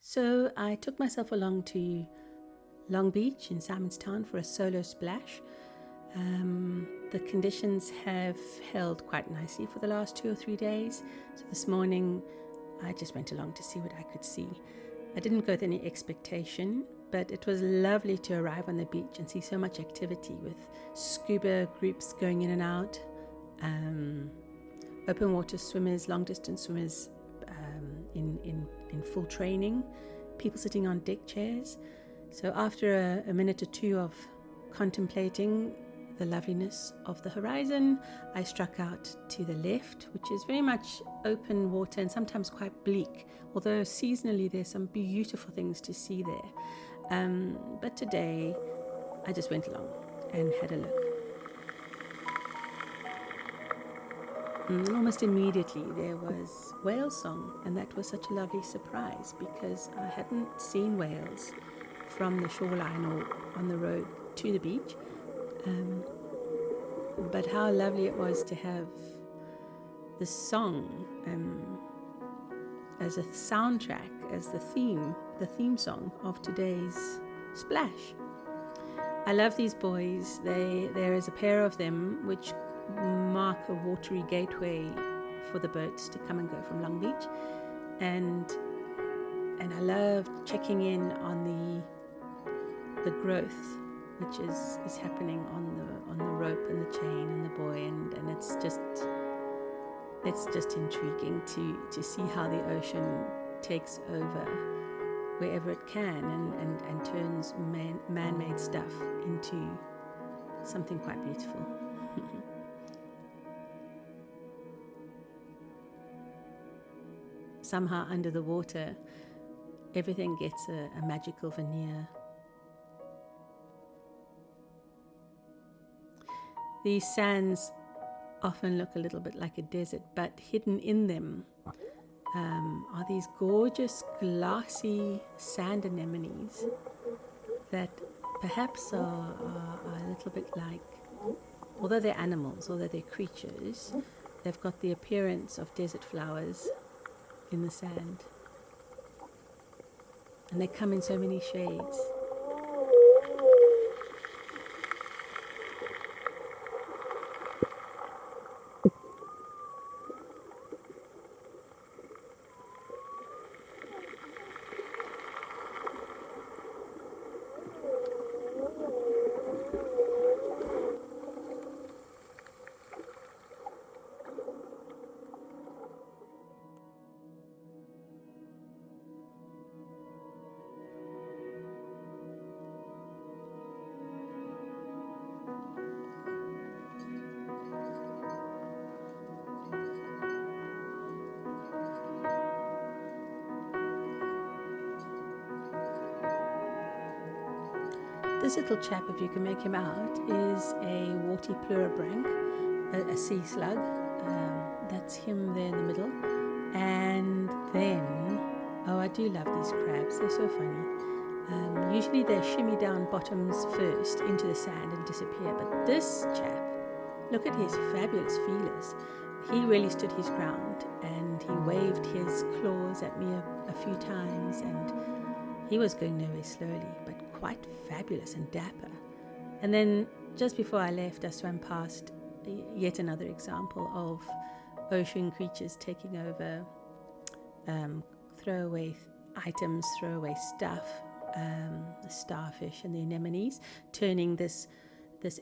So I took myself along to Longbeach in Simonstown for a solo splash. The conditions have held quite nicely for the last 2 or 3 days. So this morning I just went along to see what I could see. I didn't go with any expectation, but it was lovely to arrive on the beach and see so much activity with scuba groups going in and out, open water swimmers, long distance swimmers in full training, people sitting on deck chairs. So after a minute or two of contemplating the loveliness of the horizon, I struck out to the left, which is very much open water and sometimes quite bleak, although seasonally there's some beautiful things to see there. But today I just went along and had a look. Almost immediately there was whale song, and that was such a lovely surprise because I hadn't seen whales from the shoreline or on the road to the beach. But how lovely it was to have the song as a soundtrack, as the theme song of today's splash. I love these buoys. There is a pair of them which mark a watery gateway for the boats to come and go from Longbeach, and I love checking in on the growth which is happening on the rope and the chain and the buoy, and it's just intriguing to see how the ocean takes over wherever it can and turns man-made stuff into something quite beautiful. Somehow under the water, everything gets a magical veneer. These sands often look a little bit like a desert, but hidden in them are these gorgeous glassy sand anemones that perhaps are a little bit like, although they're animals, although they're creatures, they've got the appearance of desert flowers in the sand, and they come in so many shades. This little chap, if you can make him out, is a warty pluribranch, a sea slug. That's him there in the middle. And then, I do love these crabs. They're so funny. Usually they shimmy down bottoms first into the sand and disappear. But this chap, look at his fabulous feelers. He really stood his ground and he waved his claws at me a few times, and he was going nowhere slowly, but quite fabulous and dapper. And then just before I left, I swam past yet another example of ocean creatures taking over throwaway items, throwaway stuff, the starfish and the anemones, turning this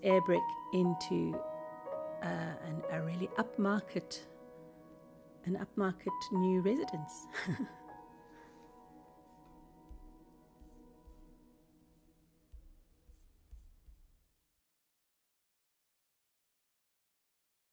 air brick into a really upmarket new residence.